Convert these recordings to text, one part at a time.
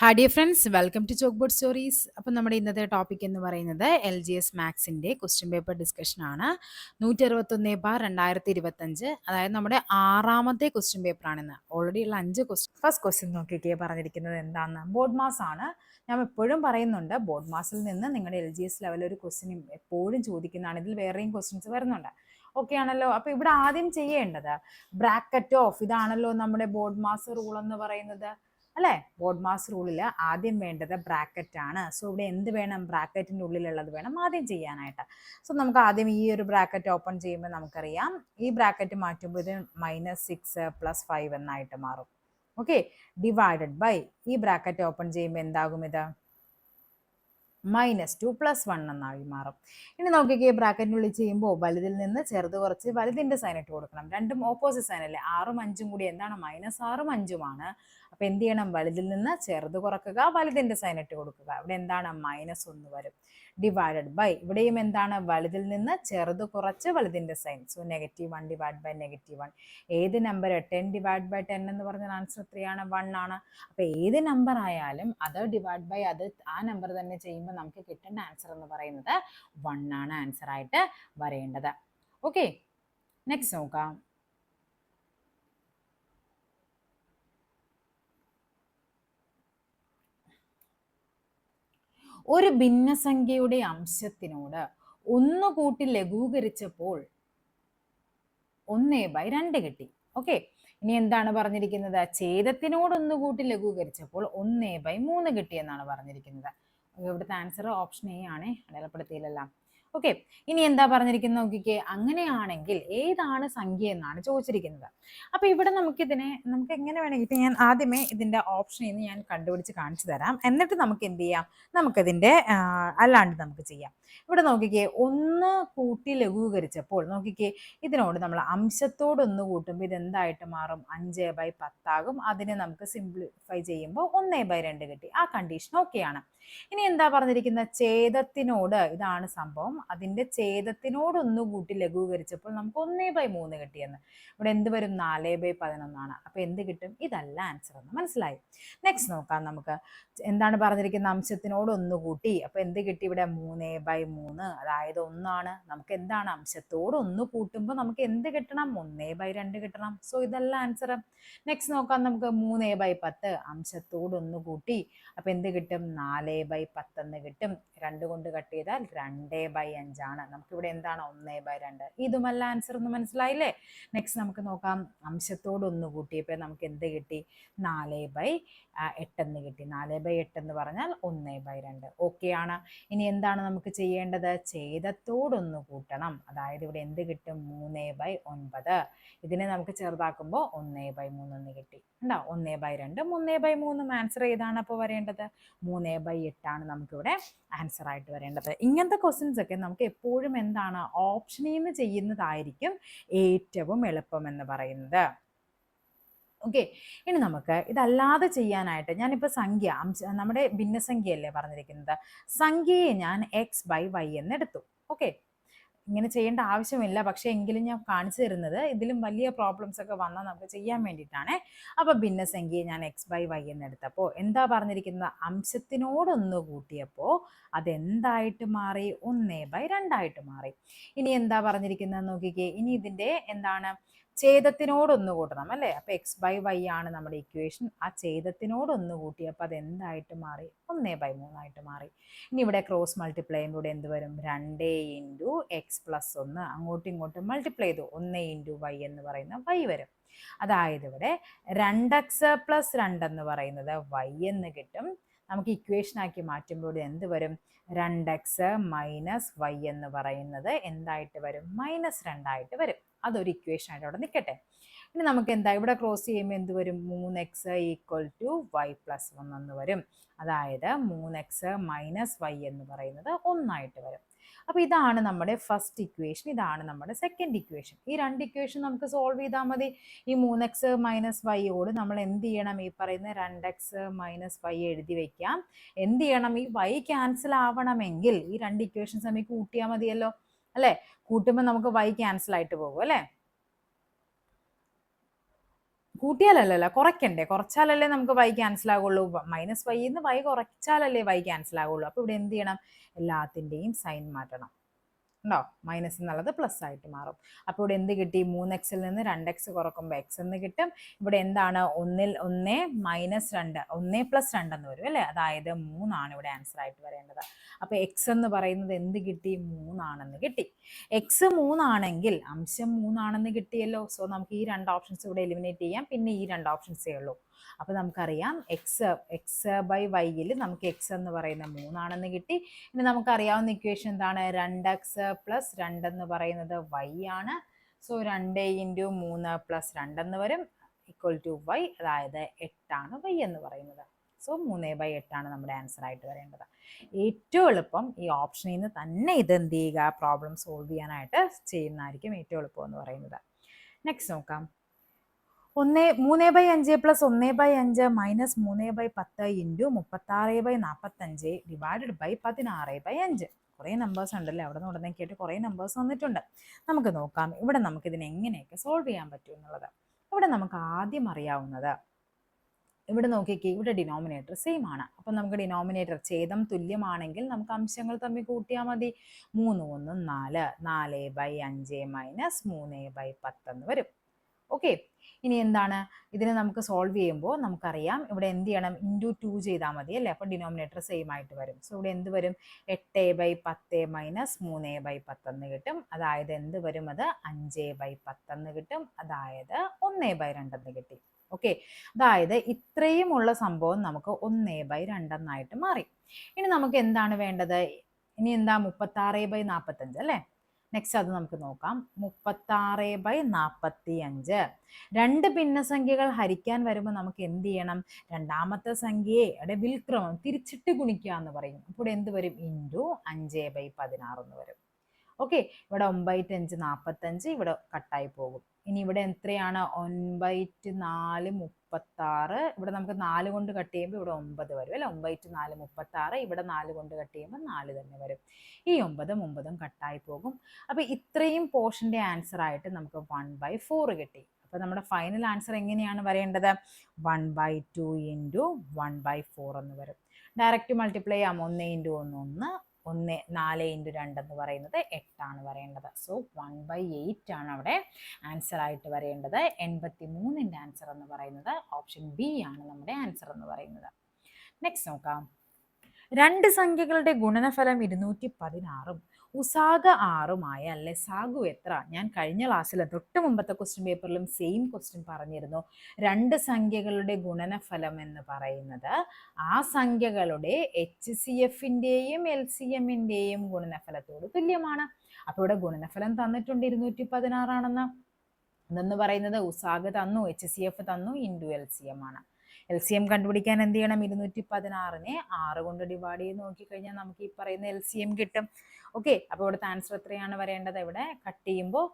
Hi dear friends, welcome to chalk board stories. അപ്പം നമ്മുടെ ഇന്നത്തെ ടോപ്പിക് എന്ന് പറയുന്നത് LGS മാത്സിൻ്റെ ക്വസ്റ്റ്യൻ പേപ്പർ ഡിസ്കഷനാണ്. 161/2025, അതായത് നമ്മുടെ 6ാമത്തെ ക്വസ്റ്റ്യൻ പേപ്പറാണിന്ന്. ഓൾറെഡി ഉള്ള 5 ക്വസ്റ്റ്യൻ. ഫസ്റ്റ് ക്വസ്റ്റ്യൻ നോക്കിക്കേ, പറഞ്ഞിരിക്കുന്നത് എന്താണെന്ന്. ബോർഡ് മാസ് ആണ്. ഞാൻ എപ്പോഴും പറയുന്നുണ്ട്, ബോർഡ് മാസിൽ നിന്ന് നിങ്ങളുടെ LGS ലെവലിൽ ഒരു ക്വസ്റ്റ്യൻ എപ്പോഴും ചോദിക്കുന്നതാണ്. ഇതിൽ വേറെയും ക്വസ്റ്റ്യൻസ് വരുന്നുണ്ട്. ഓക്കെ ആണല്ലോ. അപ്പോൾ ഇവിടെ ആദ്യം ചെയ്യേണ്ടത് ബ്രാക്കറ്റ് ഓഫ്, ഇതാണല്ലോ നമ്മുടെ ബോർഡ് മാസ് റൂൾ എന്ന് പറയുന്നത്, അല്ലേ? ബോർഡ് മാസ് റൂളിൽ ആദ്യം വേണ്ടത് ബ്രാക്കറ്റ് ആണ്. സോ ഇവിടെ എന്ത് വേണം? ബ്രാക്കറ്റിൻ്റെ ഉള്ളിലുള്ളത് വേണം ആദ്യം ചെയ്യാനായിട്ട്. സോ നമുക്ക് ആദ്യം ഈ ഒരു ബ്രാക്കറ്റ് ഓപ്പൺ ചെയ്യുമ്പോൾ നമുക്കറിയാം, ഈ ബ്രാക്കറ്റ് മാറ്റുമ്പോൾ ഇത് -6 + 5 എന്നായിട്ട് മാറും. ഓക്കെ, ഡിവൈഡഡ് ബൈ ഈ ബ്രാക്കറ്റ് ഓപ്പൺ ചെയ്യുമ്പോൾ എന്താകും? ഇത് -2 + 1 എന്നായി മാറും. ഇനി നോക്കിക്കേ, ബ്രാക്കറ്റിനുള്ളിൽ ചെയ്യുമ്പോൾ വലുതിൽ നിന്ന് ചെറുത് കുറച്ച് വലുതിൻ്റെ സൈൻ ഇട്ട് കൊടുക്കണം. രണ്ടും ഓപ്പോസിറ്റ് സൈൻ അല്ലേ? 6ഉം 5ഉം കൂടി എന്താണ്? -6ഉം 5ഉമാണ്. അപ്പോൾ എന്ത് ചെയ്യണം? വലുതിൽ നിന്ന് ചെറുത് കുറക്കുക, വലുതിൻ്റെ സൈൻ ഇട്ട് കൊടുക്കുക. ഇവിടെ എന്താണ്? -1 വരും. ഡിവൈഡഡ് ബൈ ഇവിടെയും എന്താണ്? വലുതിൽ നിന്ന് ചെറുത് കുറച്ച് വലുതിൻ്റെ സൈൻ. So -1 divide by -1. ഏത് നമ്പർ? 10 ഡിവൈഡ് ബൈ 10 എന്ന് പറഞ്ഞാൽ ആൻസർ എത്രയാണ്? 1 ആണ്. അപ്പോൾ ഏത് നമ്പർ ആയാലും അത് ഡിവൈഡ് ബൈ അത് ആ നമ്പർ തന്നെ ചെയ്യുമ്പോൾ നമുക്ക് കിട്ടേണ്ട ആൻസർ എന്ന് പറയുന്നത് 1 ആണ് ആൻസർ ആയിട്ട് വരേണ്ടത്. ഓക്കെ, നെക്സ്റ്റ് നോക്കാം. ഒരു ഭിന്നസംഖ്യയുടെ അംശത്തിനോട് 1 കൂട്ടി ലഘൂകരിച്ചപ്പോൾ 1/2 കിട്ടി. ഓക്കെ, ഇനി എന്താണ് പറഞ്ഞിരിക്കുന്നത്? ഛേദത്തിനോട് 1 കൂട്ടി ലഘൂകരിച്ചപ്പോൾ 1/3 കിട്ടിയെന്നാണ് പറഞ്ഞിരിക്കുന്നത്. ഇവിടുത്തെ ആൻസർ ഓപ്ഷൻ എ ആണ്, അടയാളപ്പെടുത്തിയില്ലല്ലോ. ഓക്കെ, ഇനി എന്താ പറഞ്ഞിരിക്കുന്നത് നോക്കിക്കേ. അങ്ങനെയാണെങ്കിൽ ഏതാണ് സംഖ്യ എന്നാണ് ചോദിച്ചിരിക്കുന്നത്. അപ്പോൾ ഇവിടെ നമുക്ക് എങ്ങനെ വേണമെങ്കിൽ, ഇപ്പം ഞാൻ ആദ്യമേ ഇതിൻ്റെ ഓപ്ഷനിൽ നിന്ന് ഞാൻ കണ്ടുപിടിച്ച് കാണിച്ചു തരാം. എന്നിട്ട് നമുക്ക് എന്ത് ചെയ്യാം? നമുക്കതിൻ്റെ അല്ലാണ്ട് നമുക്ക് ചെയ്യാം. ഇവിടെ നോക്കിക്കേ, 1 കൂട്ടി ലഘൂകരിച്ചപ്പോൾ നോക്കിക്കേ, ഇതിനോട് നമ്മൾ അംശത്തോട് 1 കൂട്ടുമ്പോൾ ഇതെന്തായിട്ട് മാറും? 5/10 ആകും. അതിനെ നമുക്ക് സിംപ്ലിഫൈ ചെയ്യുമ്പോൾ 1/2 കിട്ടി. ആ കണ്ടീഷൻ ഓക്കെയാണ്. ഇനി എന്താ പറഞ്ഞിരിക്കുന്നത്? ഛേദത്തിനോട്, ഇതാണ് സംഭവം, അതിൻ്റെ ഛേദത്തിനോട് 1 കൂട്ടി ലഘൂകരിച്ചപ്പോൾ നമുക്ക് 1/3 കിട്ടിയെന്ന്. ഇവിടെ എന്ത് വരും? 4/11 ആണ്. അപ്പോൾ എന്ത് കിട്ടും? ഇതല്ല ആൻസർ എന്ന് മനസ്സിലായി. നെക്സ്റ്റ് നോക്കാം നമുക്ക്. എന്താണ് പറഞ്ഞിരിക്കുന്നത്? അംശത്തിനോട് 1 കൂട്ടി, അപ്പോൾ എന്ത് കിട്ടി? ഇവിടെ 3/3, അതായത് 1 ആണ്. നമുക്ക് എന്താണ്? അംശത്തോട് 1 കൂട്ടുമ്പോൾ നമുക്ക് എന്ത് കിട്ടണം? 1/2 കിട്ടണം. സോ ഇതല്ല ആൻസർ. നെക്സ്റ്റ് നോക്കാം നമുക്ക്. 3/10, അംശത്തോട് 1 കൂട്ടി, അപ്പോൾ എന്ത് കിട്ടും? 4/10 എന്ന് കിട്ടും. 2 കൊണ്ട് കട്ട് ചെയ്താൽ 2/5 ആണ്. നമുക്കിവിടെ എന്താണ്? 1/2. ഇതുമല്ല ആൻസർ എന്ന് മനസ്സിലായില്ലേ? നെക്സ്റ്റ് നമുക്ക് നോക്കാം. അംശത്തോട് 1 കൂട്ടിയപ്പോൾ നമുക്ക് എന്ത് കിട്ടി? 4/8 എന്ന് കിട്ടി. 4/8 എന്ന് പറഞ്ഞാൽ 1/2. ഓക്കെ ആണ്. ഇനി എന്താണ് നമുക്ക് ചെയ്യേണ്ടത്? ഛേദത്തോട് 1 കൂട്ടണം. അതായത് ഇവിടെ എന്ത് കിട്ടും? 3/9. ഇതിനെ നമുക്ക് ചെറുതാക്കുമ്പോൾ 1/3 എന്ന് കിട്ടി. ഉണ്ടോ? 1/2, 3/3. ആൻസർ ഏതാണ് അപ്പോൾ വരേണ്ടത്? 3/8 ആണ് നമുക്കിവിടെ ആൻസർ ആയിട്ട് വരേണ്ടത്. ഇങ്ങനത്തെ ക്വസ്റ്റ്യൻസ് ഒക്കെ നമുക്ക് എപ്പോഴും എന്താണ്? ഓപ്ഷനിൽ നിന്ന് ചെയ്യുന്നതായിരിക്കും ഏറ്റവും എളുപ്പം എന്ന് പറയുന്നത്. ഓക്കെ, ഇനി നമുക്ക് ഇതല്ലാതെ ചെയ്യാനായിട്ട് ഞാനിപ്പോൾ നമ്മുടെ ഭിന്നസംഖ്യയല്ലേ പറഞ്ഞിരിക്കുന്നത്, സംഖ്യയെ ഞാൻ x/y എന്ന് എടുത്തു. ഓക്കെ, ഇങ്ങനെ ചെയ്യേണ്ട ആവശ്യമില്ല, പക്ഷേ എങ്കിലും ഞാൻ കാണിച്ചു തരുന്നത് ഇതിലും വലിയ പ്രോബ്ലംസ് ഒക്കെ വന്നാൽ നമുക്ക് ചെയ്യാൻ വേണ്ടിയിട്ടാണ്. അപ്പോൾ ഭിന്നസംഖ്യയെ ഞാൻ x/y എന്ന് എടുത്തപ്പോൾ എന്താ പറഞ്ഞിരിക്കുന്നത്? അംശത്തിനോട് 1 കൂട്ടിയപ്പോൾ അതെന്തായിട്ട് മാറി? 1/2 മാറി. ഇനി എന്താ പറഞ്ഞിരിക്കുന്നത് നോക്കിക്കേ. ഇനി ഇതിൻ്റെ എന്താണ്? ഛേദത്തിനോട് 1 കൂട്ടണം അല്ലേ? അപ്പോൾ x/y ആണ് നമ്മുടെ ഇക്വേഷൻ. ആ ഛേദത്തിനോട് 1 കൂട്ടിയപ്പോൾ അതെന്തായിട്ട് മാറി? 1/3 ആയിട്ട് മാറി. ഇനി ഇവിടെ ക്രോസ് മൾട്ടിപ്ലൈ ചെയ്യുമ്പോൾ എന്ത് വരും? 2 × x + 1, അങ്ങോട്ടും ഇങ്ങോട്ടും മൾട്ടിപ്ലൈ ചെയ്തു 1 × y എന്ന് പറയുന്ന y വരും. അതായത് ഇവിടെ 2x + 2 എന്ന് പറയുന്നത് y എന്ന് കിട്ടും. നമുക്ക് ഇക്വേഷൻ ആക്കി മാറ്റുമ്പോൾ എന്ത് വരും? 2x - y എന്ന് പറയുന്നത് എന്തായിട്ട് വരും? -2 ആയിട്ട് വരും. അതൊരു ഇക്വേഷൻ ആയിട്ട് അവിടെ നിൽക്കട്ടെ. ഇനി നമുക്ക് എന്താ ഇവിടെ ക്രോസ് ചെയ്യുമ്പോൾ എന്ത് വരും? 3x = y + 1 എന്ന് വരും. അതായത് 3x - y എന്ന് പറയുന്നത് 1 ആയിട്ട് വരും. അപ്പോൾ ഇതാണ് നമ്മുടെ ഫസ്റ്റ് ഇക്വേഷൻ, ഇതാണ് നമ്മുടെ സെക്കൻഡ് ഇക്വേഷൻ. ഈ 2 ഇക്വേഷൻ നമുക്ക് സോൾവ് ചെയ്താൽ മതി. ഈ 3x - y നമ്മൾ എന്ത് ചെയ്യണം? ഈ പറയുന്ന 2x - y എഴുതി വെക്കാം. എന്ത് ചെയ്യണം? ഈ y ക്യാൻസൽ ആവണമെങ്കിൽ ഈ 2 ഇക്വേഷൻസ് നമുക്ക് കൂട്ടിയാൽ മതിയല്ലോ, അല്ലേ? കൂട്ടുമ്പോൾ നമുക്ക് y ക്യാൻസൽ ആയിട്ട് പോകും അല്ലേ? കൂട്ടിയാലല്ലല്ലോ, കുറയ്ക്കണ്ടേ, കുറച്ചാലല്ലേ നമുക്ക് y ക്യാൻസൽ ആകുള്ളൂ. -y y കുറച്ചാലല്ലേ y ക്യാൻസൽ ആകുള്ളൂ. അപ്പോൾ ഇവിടെ എന്ത് ചെയ്യണം, എല്ലാത്തിൻ്റെയും സൈൻ മാറ്റണം. ഉണ്ടോ, മൈനസ് എന്നുള്ളത് പ്ലസ് ആയിട്ട് മാറും. അപ്പോൾ ഇവിടെ എന്ത് കിട്ടി, 3x നിന്ന് 2x കുറക്കുമ്പോൾ x എന്ന് കിട്ടും. ഇവിടെ എന്താണ്, 1 -2 1 + 2 എന്ന് വരും അല്ലേ, അതായത് 3 ഇവിടെ ആൻസർ ആയിട്ട് വരേണ്ടത്. അപ്പോൾ x എന്ന് പറയുന്നത് എന്ത് കിട്ടി, 3 കിട്ടി. x 3 അംശം 3 കിട്ടിയല്ലോ. സോ നമുക്ക് ഈ 2 ഓപ്ഷൻസ് ഇവിടെ എലിമിനേറ്റ് ചെയ്യാം. പിന്നെ ഈ 2 ഓപ്ഷൻസേ ഉള്ളൂ. അപ്പോൾ നമുക്കറിയാം x/y നമുക്ക് x എന്ന് പറയുന്ന 3 കിട്ടി. ഇനി നമുക്കറിയാവുന്ന ഇക്വേഷൻ എന്താണ്, 2x + 2 എന്ന് പറയുന്നത് y ആണ്. സോ 2 × 3 + 2 എന്ന് വരും =y, അതായത് 8 y എന്ന് പറയുന്നത്. സോ 3/8 നമ്മുടെ ആൻസർ ആയിട്ട് വരേണ്ടത്. ഏറ്റവും എളുപ്പം ഈ ഓപ്ഷനിൽ നിന്ന് തന്നെ ഇത് എന്ത് ചെയ്യുക, പ്രോബ്ലം സോൾവ് ചെയ്യാനായിട്ട് ചെയ്യുന്നതായിരിക്കും ഏറ്റവും എളുപ്പം എന്ന് പറയുന്നത്. നെക്സ്റ്റ് നോക്കാം. 3/5 + 1/5 - 3/10 × 36/45 ÷ 16/5. കുറേ നമ്പേഴ്സ് ഉണ്ടല്ലേ, അവിടെ നിന്ന് ഉടനെ കേട്ട് കുറേ നമ്പേഴ്സ് വന്നിട്ടുണ്ട്. നമുക്ക് നോക്കാം ഇവിടെ നമുക്ക് ഇതിനെ എങ്ങനെയൊക്കെ സോൾവ് ചെയ്യാൻ പറ്റും എന്നുള്ളത്. ഇവിടെ നമുക്ക് ആദ്യം അറിയാവുന്നത്, ഇവിടെ നോക്കിക്കേ, ഇവിടെ ഡിനോമിനേറ്റർ സെയിം ആണ്. അപ്പം നമുക്ക് ഡിനോമിനേറ്റർ ഛേദം തുല്യമാണെങ്കിൽ നമുക്ക് അംശങ്ങൾ തമ്മിൽ കൂട്ടിയാൽ മതി. 3 × 1 = 4, 4/5 - 3/10 എന്ന് വരും. ഓക്കെ, ഇനി എന്താണ്, ഇതിനെ നമുക്ക് സോൾവ് ചെയ്യുമ്പോൾ നമുക്കറിയാം ഇവിടെ എന്ത് ചെയ്യണം, × 2 ചെയ്താൽ മതി അല്ലേ. അപ്പോൾ ഡിനോമിനേറ്റർ സെയിം ആയിട്ട് വരും. സോ ഇവിടെ എന്ത് വരും, 8/10 - 3/10 എന്ന് കിട്ടും. അതായത് എന്ത് വരും, അത് 5/10 എന്ന് കിട്ടും. അതായത് 1/2 എന്ന് കിട്ടി. ഓക്കെ, അതായത് ഇത്രയുമുള്ള സംഭവം നമുക്ക് 1/2 എന്നായിട്ട് മാറി. ഇനി നമുക്ക് എന്താണ് വേണ്ടത്, ഇനി എന്താ, 36/45 അല്ലേ. നെക്സ്റ്റ് അത് നമുക്ക് നോക്കാം. 36/45 രണ്ട് ഭിന്നസംഖ്യകൾ ഹരിക്കാൻ വരുമ്പോൾ നമുക്ക് എന്ത് ചെയ്യണം, രണ്ടാമത്തെ സംഖ്യയുടെ വിൽക്രമം തിരിച്ചിട്ട് ഗുണിക്കുക എന്ന് പറയും. അപ്പോൾ എന്ത് വരും, × 5/16 എന്ന് വരും. ഓക്കെ, ഇവിടെ 9×5 45, ഇവിടെ കട്ടായി പോകും. ഇനി ഇവിടെ എത്രയാണ്, 9×4 36. ഇവിടെ നമുക്ക് 4 കൊണ്ട് കട്ട് ചെയ്യുമ്പോൾ ഇവിടെ 9 വരും അല്ലേ. 9×4 36, ഇവിടെ 4 കൊണ്ട് കട്ട് ചെയ്യുമ്പോൾ 4 തന്നെ വരും. ഈ 9 കട്ടായി പോകും. അപ്പോൾ ഇത്രയും പോർഷൻ്റെ ആൻസർ ആയിട്ട് നമുക്ക് 1/4 കിട്ടി. അപ്പോൾ നമ്മുടെ ഫൈനൽ ആൻസർ എങ്ങനെയാണ് വരേണ്ടത്, 1/2 × 1/4 എന്ന് വരും. ഡയറക്റ്റ് മൾട്ടിപ്ലൈ ചെയ്യാം. 1 × 1 1, 4 × 2 എന്ന് പറയുന്നത് 8 വരേണ്ടത്. സോ 1/8 ആണ് അവിടെ ആൻസർ ആയിട്ട് വരേണ്ടത്. 83ൻ്റെ ആൻസർ എന്ന് പറയുന്നത് ഓപ്ഷൻ ബി ആണ് നമ്മുടെ ആൻസർ എന്ന് പറയുന്നത്. നെക്സ്റ്റ് നോക്കാം. രണ്ട് സംഖ്യകളുടെ ഗുണനഫലം 216 ഉസാഗ 6 ലസാഗു എത്ര? ഞാൻ കഴിഞ്ഞ ക്ലാസ്സിൽ തൊട്ട് മുമ്പത്തെ ക്വസ്റ്റ്യൻ പേപ്പറിലും സെയിം ക്വസ്റ്റ്യൻ പറഞ്ഞിരുന്നു. രണ്ട് സംഖ്യകളുടെ ഗുണനഫലം എന്ന് പറയുന്നത് ആ സംഖ്യകളുടെ HCFൻ്റെയും LCMൻ്റെയും ഗുണനഫലത്തോട് തുല്യമാണ്. അപ്പോൾ ഇവിടെ ഗുണനഫലം തന്നിട്ടുണ്ട് 216 ആണെന്ന്. അതെന്ന് പറയുന്നത് ഉസാഗ തന്നു, HCF തന്നു, × LCM ആണ്. LCM കണ്ടുപിടിക്കാൻ എന്ത് ചെയ്യണം, 216നെ 6 കൊണ്ട് ഡിവൈഡ് ചെയ്ത് നോക്കിക്കഴിഞ്ഞാൽ നമുക്ക് ഈ പറയുന്ന LCM കിട്ടും. ഓക്കെ, അപ്പോൾ ഇവിടുത്തെ ആൻസർ എത്രയാണ് വരേണ്ടത്, ഇവിടെ കട്ട് ചെയ്യുമ്പോൾ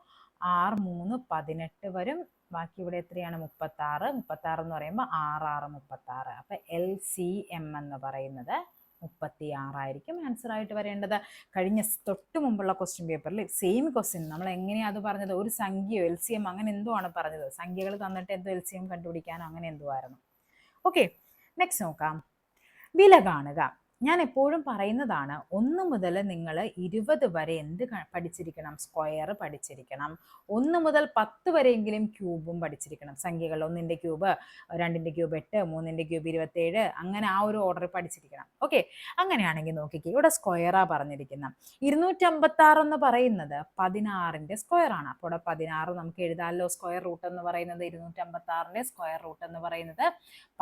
6 3 18 വരും. ബാക്കി ഇവിടെ എത്രയാണ്, 36. 36 എന്ന് പറയുമ്പോൾ 6 6 36. അപ്പോൾ LCM എന്ന് പറയുന്നത് 36 ആയിരിക്കും ആൻസർ ആയിട്ട് വരേണ്ടത്. കഴിഞ്ഞ തൊട്ട് മുമ്പുള്ള ക്വസ്റ്റ്യൻ പേപ്പറിൽ സെയിം ക്വസ്റ്റ്യൻ നമ്മൾ എങ്ങനെയാണ് അത് പറഞ്ഞത്, ഒരു സംഖ്യയോ LCM അങ്ങനെ എന്തോ ആണ് പറഞ്ഞത്. സംഖ്യകൾ തന്നിട്ട് എന്തോ LCM കണ്ടുപിടിക്കാനോ അങ്ങനെ എന്തോ ആയിരുന്നു. ഓക്കെ, നെക്സ്റ്റ് നോക്കാം. വില കാണുക. ഞാൻ എപ്പോഴും പറയുന്നതാണ്, 1 മുതൽ നിങ്ങൾ 20 വരെ എന്ത് പഠിച്ചിരിക്കണം, സ്ക്വയർ പഠിച്ചിരിക്കണം. 1 മുതൽ 10 വരെയെങ്കിലും ക്യൂബും പഠിച്ചിരിക്കണം. സംഖ്യകൾ 1ൻ്റെ ക്യൂബ്, 2ൻ്റെ ക്യൂബ് 8, 3ൻ്റെ ക്യൂബ് 27, അങ്ങനെ ആ ഒരു ഓർഡർ പഠിച്ചിരിക്കണം. ഓക്കെ, അങ്ങനെയാണെങ്കിൽ നോക്കിക്കേ, ഇവിടെ സ്ക്വയറാണ് പറഞ്ഞിരിക്കുന്നത്. 256 എന്ന് പറയുന്നത് 16ൻ്റെ സ്ക്വയർ ആണ്. അപ്പോൾ ഇവിടെ 16 നമുക്ക് എഴുതാമല്ലോ. സ്ക്വയർ റൂട്ട് എന്ന് പറയുന്നത് 256ൻ്റെ സ്ക്വയർ റൂട്ട് എന്ന് പറയുന്നത്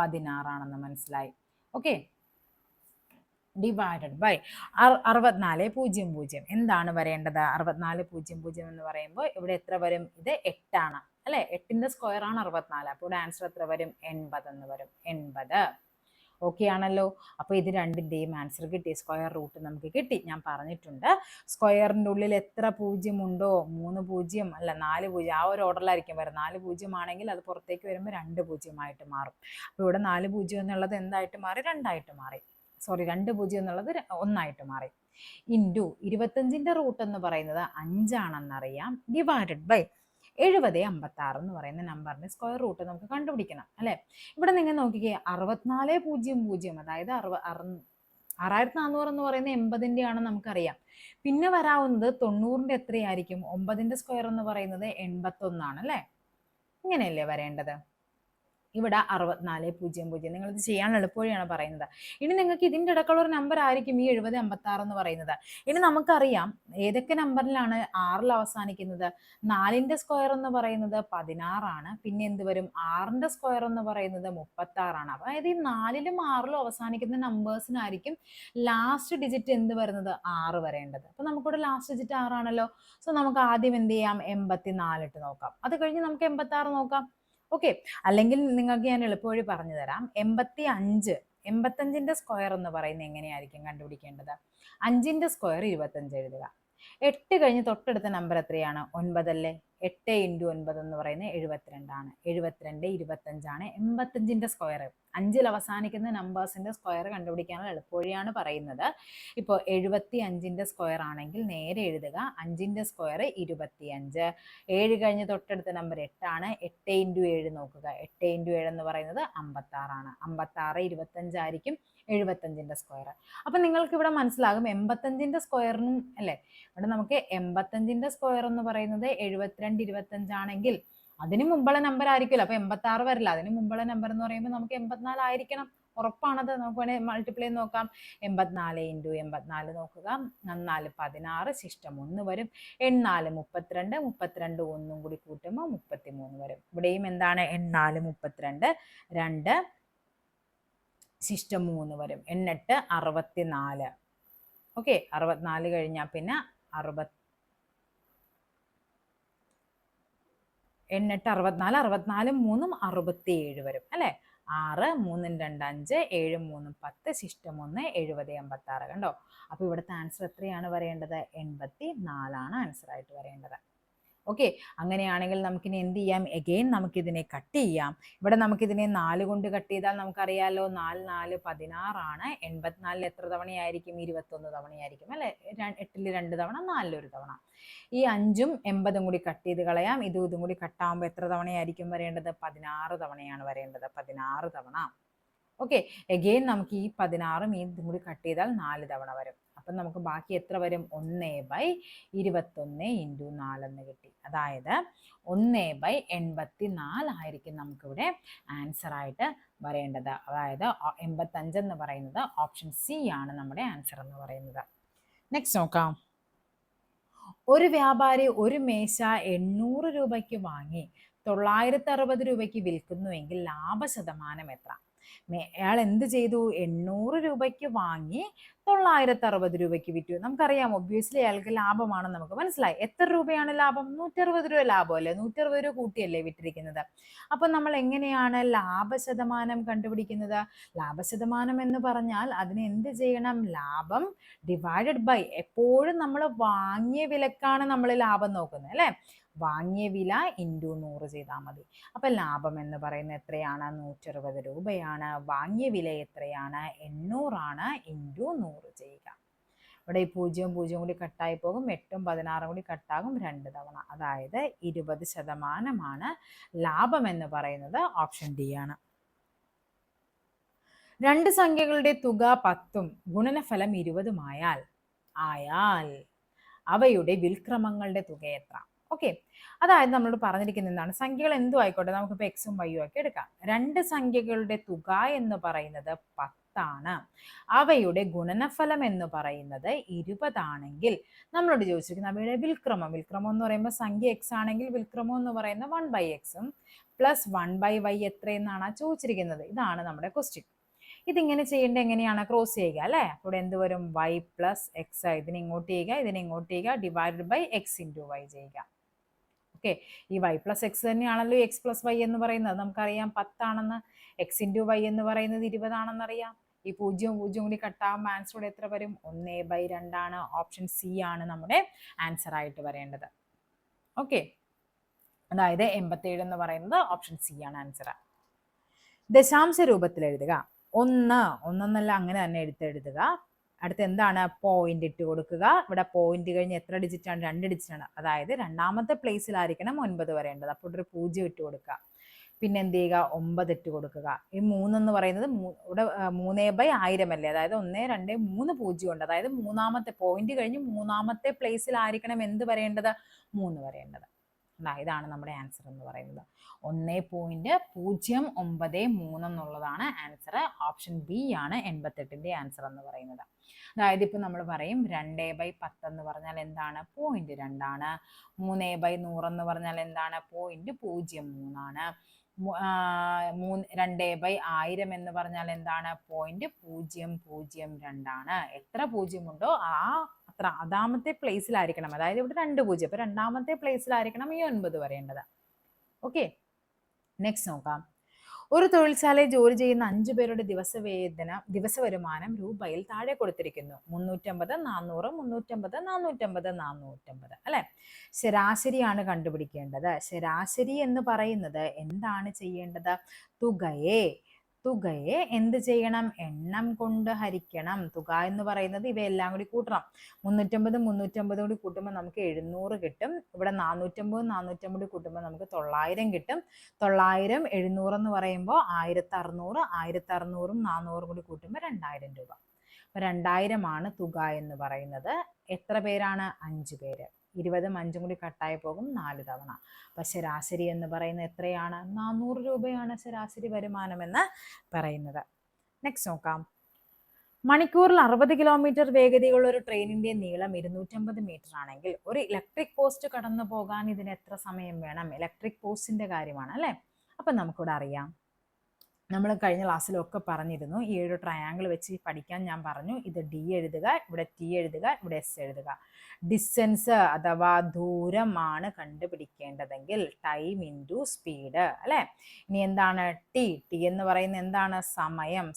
16 ആണെന്ന് മനസ്സിലായി. Okay, divided by 6400. എന്താണ് വരേണ്ടത്, 6400 എന്ന് പറയുമ്പോൾ ഇവിടെ എത്ര വരും, ഇത് 8 ആണ് അല്ലേ. 8ൻ്റെ സ്ക്വയർ ആണ് 64. അപ്പോൾ ഇവിടെ ആൻസർ എത്ര വരും, 80 എന്ന് വരും. 80. ഓക്കെ ആണല്ലോ. അപ്പോൾ ഇത് രണ്ടിൻ്റെയും ആൻസർ കിട്ടി, സ്ക്വയർ റൂട്ട് നമുക്ക് കിട്ടി. ഞാൻ പറഞ്ഞിട്ടുണ്ട്, സ്ക്വയറിൻ്റെ ഉള്ളിൽ എത്ര 0 ഉണ്ടോ, 3 0 അല്ല 4 0, ആ ഒരു ഓർഡറിലായിരിക്കും വരും. 4 0 ആണെങ്കിൽ അത് പുറത്തേക്ക് വരുമ്പോൾ 2 0 ആയിട്ട് മാറും. അപ്പോൾ ഇവിടെ 4 0 എന്നുള്ളത് എന്തായിട്ട് മാറി, 2 ആയിട്ട് മാറി. സോറി, 2 0 എന്നുള്ളത് 1 ആയിട്ട് മാറി. × 25ൻ്റെ റൂട്ട് എന്ന് പറയുന്നത് 5 ആണെന്നറിയാം. ഡിവൈഡഡ് ബൈ 7056 എന്ന് പറയുന്ന നമ്പറിന്റെ സ്ക്വയർ റൂട്ട് നമുക്ക് കണ്ടുപിടിക്കണം അല്ലെ. ഇവിടെ നിങ്ങൾ നോക്കിക്കേ 6400, അതായത് 6400 എന്ന് പറയുന്ന 80ന്റെ ആണ് നമുക്കറിയാം. പിന്നെ വരാവുന്നത് 90ന്റെ എത്രയായിരിക്കും? 9ന്റെ സ്ക്വയർ എന്ന് പറയുന്നത് 81 ആണ് അല്ലെ. ഇങ്ങനെയല്ലേ വരേണ്ടത്? ഇവിടെ 6400. നിങ്ങളിത് ചെയ്യാൻ എളുപ്പവഴിയാണ് പറയുന്നത്. ഇനി നിങ്ങൾക്ക് ഇതിൻ്റെ ഇടയ്ക്കുള്ള ഒരു നമ്പർ ആയിരിക്കും ഈ 7056 എന്ന് പറയുന്നത്. ഇനി നമുക്കറിയാം ഏതൊക്കെ നമ്പറിലാണ് 6ൽ അവസാനിക്കുന്നത്. 4ന്റെ സ്ക്വയർ എന്ന് പറയുന്നത് 16 ആണ്. പിന്നെ എന്ത് വരും? 6ന്റെ സ്ക്വയർ എന്ന് പറയുന്നത് 36 ആണ്. അതായത് ഈ 4ലും 6ലും അവസാനിക്കുന്ന നമ്പേഴ്സിനായിരിക്കും ലാസ്റ്റ് ഡിജിറ്റ് എന്ത് വരുന്നത്? 6 വരേണ്ടത്. അപ്പൊ നമുക്കിവിടെ ലാസ്റ്റ് ഡിജിറ്റ് 6 ആണല്ലോ. സോ നമുക്ക് ആദ്യം എന്ത് ചെയ്യാം? 84 ഇട്ട് നോക്കാം. അത് കഴിഞ്ഞ് നമുക്ക് 86 നോക്കാം. ഓക്കെ, അല്ലെങ്കിൽ നിങ്ങൾക്ക് ഞാൻ എളുപ്പവഴി പറഞ്ഞു തരാം. 85ന്റെ സ്ക്വയർ എന്ന് പറയുന്നത് എങ്ങനെയായിരിക്കും കണ്ടുപിടിക്കേണ്ടത്? 5ന്റെ സ്ക്വയർ 25 എഴുതുക. 8 കഴിഞ്ഞ് തൊട്ടടുത്ത നമ്പർ എത്രയാണ്? 9 അല്ലേ. 8 × 9 എന്ന് പറയുന്നത് 72 ആണ്. 72 25 ആണ് 85ന്റെ സ്ക്വയർ. 5ൽ അവസാനിക്കുന്ന നമ്പേഴ്സിന്റെ സ്ക്വയർ കണ്ടുപിടിക്കാനുള്ള എളുപ്പവഴിയാണ് പറയുന്നത്. ഇപ്പോൾ 75ന്റെ സ്ക്വയർ ആണെങ്കിൽ നേരെ എഴുതുക. 5ന്റെ സ്ക്വയർ 25. 7 കഴിഞ്ഞ് തൊട്ടടുത്ത നമ്പർ 8 ആണ്. 8 × 7 നോക്കുക. 8 × 7 എന്ന് പറയുന്നത് 56 ആണ്. 56 25 ആയിരിക്കും 75ന്റെ സ്ക്വയർ. അപ്പൊ നിങ്ങൾക്ക് ഇവിടെ മനസ്സിലാകും 85ന്റെ സ്ക്വയറിനും അല്ലെ. ഇവിടെ നമുക്ക് 85ന്റെ സ്ക്വയർ എന്ന് പറയുന്നത് 72 25 ആണെങ്കിൽ അതിന് മുമ്പുള്ള നമ്പർ ആയിരിക്കുമല്ലോ. അപ്പൊ 86 വരില്ല. അതിന് മുമ്പുള്ള നമ്പർ എന്ന് പറയുമ്പോൾ നമുക്ക് 84 ആയിരിക്കണം. ഉറപ്പാണത്. നമുക്ക് വേണേൽ മൾട്ടിപ്ലൈ നോക്കാം. 84 × 84 നോക്കുക. 4 16, ശിഷ്ടം 1 വരും. 4 32, 32 ഒന്നും കൂടി കൂട്ടുമ്പോൾ 33 വരും. ഇവിടെയും എന്താണ്? 4 32, 2 ശിഷ്ടം 3 വരും. 8 64. ഓക്കെ, 64 കഴിഞ്ഞാൽ പിന്നെ 8 64, 64 3 67 വരും അല്ലെ. 6 3 2 5, 7 3 10, ശിഷ്ടം 1 70 56. കണ്ടോ? അപ്പൊ ഇവിടുത്തെ ആൻസർ എത്രയാണ് വരേണ്ടത്? 84 ആണ് ആൻസർ ആയിട്ട് വരേണ്ടത്. ഓക്കെ, അങ്ങനെയാണെങ്കിൽ നമുക്കിനി എന്ത് ചെയ്യാം? എഗെയിൻ നമുക്കിതിനെ കട്ട് ചെയ്യാം. ഇവിടെ നമുക്കിതിനെ 4 കൊണ്ട് കട്ട് ചെയ്താൽ നമുക്കറിയാലോ 4 4 16 ആണ്. 84 എത്ര തവണയായിരിക്കും? 21 തവണയായിരിക്കും അല്ലെ. 8ൽ 2 തവണ, 4ൽ 1 തവണ. ഈ 5ഉം 80ഉം കൂടി കട്ട് ചെയ്ത് കളയാം. ഇതും കൂടി കട്ടാകുമ്പോൾ എത്ര തവണയായിരിക്കും വരേണ്ടത്? 16 തവണയാണ് വരേണ്ടത്. 16 തവണ. ഓക്കെ, എഗെയിൻ നമുക്ക് ഈ 16ഉം ഇതും കൂടി കട്ട് ചെയ്താൽ 4 തവണ വരും. അപ്പം നമുക്ക് ബാക്കി എത്ര വരും? 1/21 × 4 എന്ന് കിട്ടി. അതായത് 1/84 ആയിരിക്കും നമുക്കിവിടെ ആൻസർ ആയിട്ട് വരേണ്ടത്. അതായത് 85 എന്ന് പറയുന്നത് ഓപ്ഷൻ സി ആണ് നമ്മുടെ ആൻസർ എന്ന് പറയുന്നത്. നെക്സ്റ്റ് നോക്കാം. ഒരു വ്യാപാരി ഒരു മേശ 800 രൂപയ്ക്ക് വാങ്ങി 960 രൂപയ്ക്ക് വിൽക്കുന്നുവെങ്കിൽ ലാഭശതമാനം എത്ര? അയാൾ എന്ത് ചെയ്തു? 800 രൂപയ്ക്ക് വാങ്ങി 960 രൂപയ്ക്ക് വിറ്റു. നമുക്കറിയാം ഒബ്വിയസ്ലി അയാൾക്ക് ലാഭമാണ്. നമുക്ക് മനസ്സിലായി. എത്ര രൂപയാണ് ലാഭം? 160 രൂപ ലാഭം അല്ലേ. 160 രൂപ കൂട്ടിയല്ലേ വിറ്റിരിക്കുന്നത്. അപ്പൊ നമ്മൾ എങ്ങനെയാണ് ലാഭശതമാനം കണ്ടുപിടിക്കുന്നത്? ലാഭശതമാനം എന്ന് പറഞ്ഞാൽ അതിന് എന്ത് ചെയ്യണം? ലാഭം ഡിവൈഡഡ് ബൈ, എപ്പോഴും നമ്മൾ വാങ്ങിയ വിലക്കാണ് നമ്മൾ ലാഭം നോക്കുന്നത് അല്ലെ. വാങ്ങിയ വില ഇൻറ്റു 100 ചെയ്താൽ മതി. അപ്പൊ ലാഭം എന്ന് പറയുന്നത് എത്രയാണ്? 160 രൂപയാണ്. വാങ്ങിയ വില എത്രയാണ്? 800 ആണ്. ഇൻറ്റു 100 ചെയ്യുക. ഇവിടെ ഈ 0 0 കൂടി കട്ടായി പോകും. 8ഉം 16ഉം കൂടി കട്ടാകും 2 തവണ. അതായത് 20% ലാഭം എന്ന് പറയുന്നത് ഓപ്ഷൻ ഡി ആണ്. രണ്ട് സംഖ്യകളുടെ തുക 10ഉം ഗുണനഫലം 20ഉം ആയാൽ അവയുടെ വിൽക്രമങ്ങളുടെ തുക എത്ര? ഓക്കെ, അതായത് നമ്മളോട് പറഞ്ഞിരിക്കുന്നത് എന്താണ്? സംഖ്യകൾ എന്തും ആയിക്കോട്ടെ, നമുക്കിപ്പോൾ എക്സും വൈയും ഒക്കെ എടുക്കാം. രണ്ട് സംഖ്യകളുടെ തുക എന്ന് പറയുന്നത് 10 ആണ്. അവയുടെ ഗുണനഫലം എന്ന് പറയുന്നത് 20 ആണെങ്കിൽ നമ്മളോട് ചോദിച്ചിരിക്കുന്നത് അവയുടെ വിൽക്രമം. വിൽക്രമം എന്ന് പറയുമ്പോൾ സംഖ്യ എക്സ് ആണെങ്കിൽ വിൽക്രമം എന്ന് പറയുന്നത് 1/x പ്ലസ് 1/y എത്രയെന്നാണ് ചോദിച്ചിരിക്കുന്നത്. ഇതാണ് നമ്മുടെ ക്വസ്റ്റ്യൻ. ഇതിങ്ങനെ ചെയ്യേണ്ടത് എങ്ങനെയാണ്? ക്രോസ് ചെയ്യുക അല്ലേ. അപ്പോൾ എന്ത് വരും? y plus x. ഇതിനെ ഇങ്ങോട്ട് ചെയ്യുക, ഇതിനെ ഇങ്ങോട്ട് ചെയ്യുക, divided by x into y ചെയ്യുക. ഓക്കെ, ഈ y പ്ലസ് എക്സ് തന്നെയാണല്ലോ എക്സ് പ്ലസ് വൈ എന്ന് പറയുന്നത്. നമുക്കറിയാം 10 ആണെന്ന്. എക്സ് ഇൻറ്റു വൈ എന്ന് പറയുന്നത് 20 ആണെന്നറിയാം. ഈ 0 0 കൂടി കട്ടാകുമ്പോൾ ആൻസർ ഇവിടെ എത്ര വരും? 1/2 ആണ്. ഓപ്ഷൻ സി ആണ് നമ്മുടെ ആൻസർ ആയിട്ട് വരേണ്ടത്. ഓക്കെ, അതായത് 87 എന്ന് പറയുന്നത് ഓപ്ഷൻ സി ആണ് ആൻസർ. ദശാംശ രൂപത്തിൽ എഴുതുക. 1 1 എന്നല്ല അങ്ങനെ തന്നെ എഴുതുക. അടുത്ത് എന്താണ് പോയിന്റ് ഇട്ട് കൊടുക്കുക. ഇവിടെ പോയിന്റ് കഴിഞ്ഞ് എത്ര ഡിജിറ്റ് ആണ്? 2 ഡിജിറ്റ് ആണ്. അതായത് രണ്ടാമത്തെ പ്ലേസിലായിരിക്കണം 9 വരേണ്ടത്. അപ്പോൾ ഒരു 0 ഇട്ട് കൊടുക്കുക. പിന്നെ എന്ത് ചെയ്യുക? 9 ഇട്ട് കൊടുക്കുക. ഈ 3 എന്ന് പറയുന്നത് ഇവിടെ 3/1000 അല്ലേ? അതായത് 1 2 3 0 ഉണ്ട്. അതായത് മൂന്നാമത്തെ പോയിന്റ് കഴിഞ്ഞ് മൂന്നാമത്തെ പ്ലേസിലായിരിക്കണം എന്ത് വരേണ്ടത്? 3 വരേണ്ടത്. ഇതാണ് നമ്മുടെ ആൻസർ എന്ന് പറയുന്നത്. 1.093 എന്നുള്ളതാണ് ആൻസർ. ഓപ്ഷൻ ബി ആണ് 88ന്റെ ആൻസർ എന്ന് പറയുന്നത്. അതായത് ഇപ്പൊ നമ്മൾ പറയും 2/10 എന്ന് പറഞ്ഞാൽ എന്താണ്? 0.2 ആണ്. 3/100 എന്ന് പറഞ്ഞാൽ എന്താണ്? 0.03 ആണ്. 2/1000 എന്ന് പറഞ്ഞാൽ എന്താണ്? 0.002 ആണ്. എത്ര 0 ഉണ്ടോ അത്ര അതാമത്തെ പ്ലേസിലായിരിക്കണം. അതായത് ഇവിടെ 2 0. അപ്പൊ രണ്ടാമത്തെ പ്ലേസിലായിരിക്കണം ഈ 9 വരേണ്ടത്. ഓക്കെ, നെക്സ്റ്റ് നോക്കാം. ഒരു തൊഴിൽശാലയിൽ ജോലി ചെയ്യുന്ന 5 പേരുടെ ദിവസ വരുമാനം രൂപയിൽ താഴെ കൊടുത്തിരിക്കുന്നു. 350, 400, 350, 450, 450 അല്ലെ? ശരാശരിയാണ് കണ്ടുപിടിക്കേണ്ടത്. ശരാശരി എന്ന് പറയുന്നത് എന്താണ് ചെയ്യേണ്ടത്? തുകയെ എന്ത് ചെയ്യണം? എണ്ണം കൊണ്ട് ഹരിക്കണം. തുക എന്ന് പറയുന്നത് ഇവയെല്ലാം കൂടി കൂട്ടണം. 350 കൂടി കൂട്ടുമ്പോൾ നമുക്ക് 700 കിട്ടും. ഇവിടെ 450 കൂടി കൂട്ടുമ്പോൾ നമുക്ക് 900 കിട്ടും. 900 700 എന്ന് പറയുമ്പോൾ 1600. 1600 400 കൂടി കൂട്ടുമ്പോൾ 2000 രൂപ. അപ്പൊ 2000 ആണ് തുക എന്ന് പറയുന്നത്. എത്ര പേരാണ്? 5 പേര്. 20 5 കൂടി കട്ടായി പോകും 4 തവണ. അപ്പൊ ശരാശരി എന്ന് പറയുന്നത് എത്രയാണ്? 400 രൂപയാണ് ശരാശരി വരുമാനം എന്ന് പറയുന്നത്. നെക്സ്റ്റ് നോക്കാം. മണിക്കൂറിൽ 60 കിലോമീറ്റർ വേഗതയുള്ള ഒരു ട്രെയിനിന്റെ നീളം 250 മീറ്റർ ആണെങ്കിൽ ഒരു ഇലക്ട്രിക് പോസ്റ്റ് കടന്നു പോകാൻ ഇതിന് എത്ര സമയം വേണം? ഇലക്ട്രിക് പോസ്റ്റിന്റെ കാര്യമാണ് അല്ലെ? അപ്പൊ നമുക്കിവിടെ അറിയാം. നമ്മൾ കഴിഞ്ഞ ക്ലാസ്സിലൊക്കെ പറഞ്ഞിരുന്നു. ഈ ഒരു ട്രയാങ്കിൾ വെച്ച് പഠിക്കാൻ ഞാൻ പറഞ്ഞു. ഇത് ഡി എഴുതുക, ഇവിടെ ടി എഴുതുക, ഇവിടെ എസ് എഴുതുക. ഡിസ്റ്റൻസ് അഥവാ ദൂരമാണ് കണ്ടുപിടിക്കേണ്ടതെങ്കിൽ ടൈം ഇൻറ്റു സ്പീഡ് അല്ലെ? ഇനി എന്താണ് ടി? ടി എന്ന് പറയുന്നത് എന്താണ്?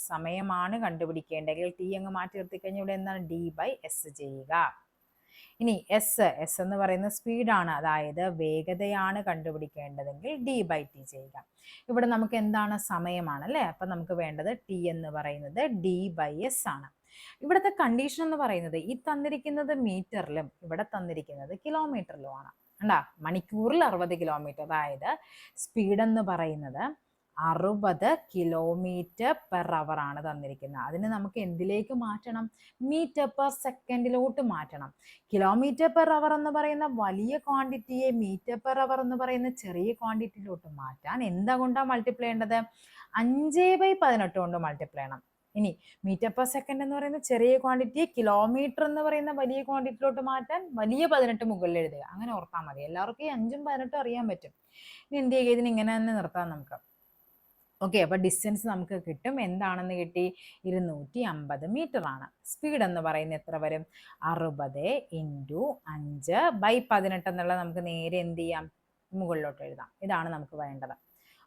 സമയമാണ് കണ്ടുപിടിക്കേണ്ടതെങ്കിൽ ടി അങ്ങ് മാറ്റി നിർത്തി കഴിഞ്ഞാൽ ഇവിടെ എന്താണ്? D/S ചെയ്യുക. ഇനി എസ് എന്ന് പറയുന്നത് സ്പീഡാണ്, അതായത് വേഗതയാണ് കണ്ടുപിടിക്കേണ്ടതെങ്കിൽ D/T ചെയ്യുക. ഇവിടെ നമുക്ക് എന്താണ്? സമയമാണ് അല്ലേ? അപ്പൊ നമുക്ക് വേണ്ടത് ടി എന്ന് പറയുന്നത് D/S ആണ്. ഇവിടുത്തെ കണ്ടീഷൻ എന്ന് പറയുന്നത് ഈ തന്നിരിക്കുന്നത് മീറ്ററിലും ഇവിടെ തന്നിരിക്കുന്നത് കിലോമീറ്ററിലുമാണ്. കണ്ടാ? മണിക്കൂറിൽ 60 കിലോമീറ്റർ, അതായത് സ്പീഡ് എന്ന് പറയുന്നത് 60 km/h ആണ് തന്നിരിക്കുന്നത്. അതിന് നമുക്ക് എന്തിലേക്ക് മാറ്റണം? മീറ്റർ/സെക്കൻഡിലോട്ട് മാറ്റണം. km/h എന്ന് പറയുന്ന വലിയ ക്വാണ്ടിറ്റിയെ മീറ്റർ/h എന്ന് പറയുന്ന ചെറിയ ക്വാണ്ടിറ്റിയിലോട്ട് മാറ്റാൻ എന്തുകൊണ്ടാണ് മൾട്ടിപ്ലൈ ചെയ്യേണ്ടത്? 5/18 കൊണ്ട് മൾട്ടിപ്ലൈ ചെയ്യണം. ഇനി മീറ്റർ/സെക്കൻഡ് എന്ന് പറയുന്ന ചെറിയ ക്വാണ്ടിറ്റിയെ കിലോമീറ്റർ എന്ന് പറയുന്ന വലിയ ക്വാണ്ടിറ്റിയിലോട്ട് മാറ്റാൻ വലിയ 18 മുകളിൽ എഴുതുക. അങ്ങനെ ഓർത്താൽ മതി. എല്ലാവർക്കും ഈ 5ഉം 18ഉം അറിയാൻ പറ്റും. ഇനി എന്ത് ചെയ്യുക? ഇതിന് ഇങ്ങനെ തന്നെ നിർത്താം നമുക്ക്. ഓക്കെ, അപ്പൊ ഡിസ്റ്റൻസ് നമുക്ക് കിട്ടും. എന്താണെന്ന് കിട്ടി? 250 മീറ്റർ ആണ്. സ്പീഡ് എന്ന് പറയുന്നത് എത്ര വരും? 60 × 5/18 എന്നുള്ളത് നമുക്ക് നേരെ എന്ത് ചെയ്യാം? മുകളിലോട്ട് എഴുതാം. ഇതാണ് നമുക്ക് വേണ്ടത്.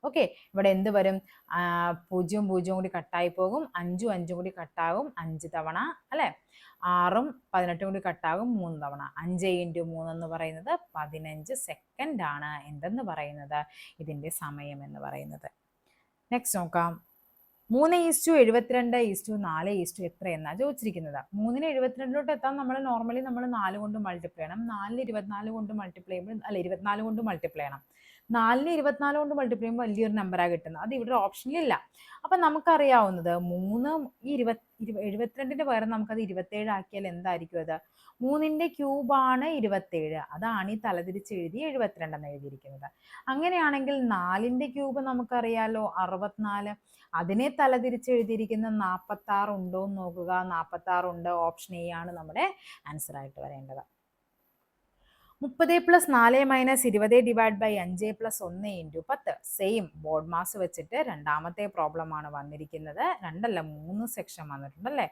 ഓക്കെ, ഇവിടെ എന്ത് വരും? 0 0 കൂടി കട്ടായി പോകും. 5 5 കൂടി കട്ടാകും 5 തവണ അല്ലെ? 6ഉം 18 കൂടി കട്ടാകും 3 തവണ. 5 × 3 എന്ന് പറയുന്നത് 15 സെക്കൻഡ് ആണ് എന്തെന്ന് പറയുന്നത്? ഇതിന്റെ സമയം എന്ന് പറയുന്നത്. നെക്സ്റ്റ് നോക്കാം. 3:72:4 എത്ര എന്നാണ് ചോദിച്ചിരിക്കുന്നത്. 3ന് 72 എത്താൻ നമ്മൾ 4 കൊണ്ട് മൾട്ടിപ്ലൈ ചെയ്യണം. 4ന് 24 കൊണ്ട് മൾട്ടിപ്ലൈ ചെയ്യുമ്പോൾ 24 കൊണ്ട് മൾട്ടിപ്ലൈ ചെയ്യണം. 4ന് 24 കൊണ്ട് മൾട്ടിപ്ലൈ ചെയ്യുമ്പോൾ വലിയൊരു നമ്പറാണ് കിട്ടുന്നത്. അത് ഇവിടെ ഓപ്ഷനിലില്ല. അപ്പം നമുക്കറിയാവുന്നത് 3 72ന്റെ പകരം നമുക്കത് 27 ആക്കിയാൽ എന്തായിരിക്കും അത്? 3ന്റെ ക്യൂബാണ് 27. അതാണ് ഈ തലതിരിച്ച് എഴുതി 72 എന്ന് എഴുതിയിരിക്കുന്നത്. അങ്ങനെയാണെങ്കിൽ 4ന്റെ ക്യൂബ് നമുക്കറിയാലോ 64. അതിനെ തലതിരിച്ച് എഴുതിയിരിക്കുന്ന 46 ഉണ്ടോ എന്ന് നോക്കുക. 46 ഉണ്ട്. ഓപ്ഷൻ എ ആണ് നമ്മുടെ ആൻസർ ആയിട്ട് വരേണ്ടത്. 30 + 4 - 20 / 5 + 1 × 10. സെയിം ബോർഡ് മാസ് വെച്ചിട്ട് രണ്ടാമത്തെ പ്രോബ്ലം ആണ് വന്നിരിക്കുന്നത്. 2 അല്ല 3 സെക്ഷൻ വന്നിട്ടുണ്ടല്ലേ.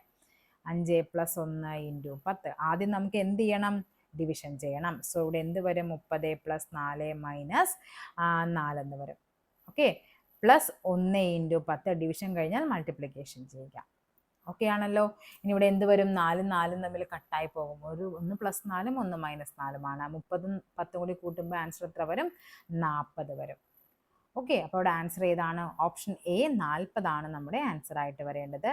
5 + 1 × 10. ആദ്യം നമുക്ക് എന്ത് ചെയ്യണം? ഡിവിഷൻ ചെയ്യണം. സോ ഇവിടെ എന്ത് വരും? 30 + 4 - 4 എന്ന് വരും. ഓക്കെ, +1 × 10 ഡിവിഷൻ കഴിഞ്ഞാൽ മൾട്ടിപ്ലിക്കേഷൻ ചെയ്യുക. ഓക്കെ ആണല്ലോ. ഇനി ഇവിടെ എന്ത് വരും? 4ഉം 4ഉം തമ്മിൽ കട്ടായി പോകും. ഒന്ന് +4ഉം ഒന്ന് -4ഉമാണ്. 30ഉം 10ഉം കൂടി കൂട്ടുമ്പോൾ ആൻസർ എത്ര വരും? 40 വരും. ഓക്കെ, അപ്പോൾ ഇവിടെ ആൻസർ ഏതാണ്? ഓപ്ഷൻ എ 40 ആണ് നമ്മുടെ ആൻസർ ആയിട്ട് വരേണ്ടത്.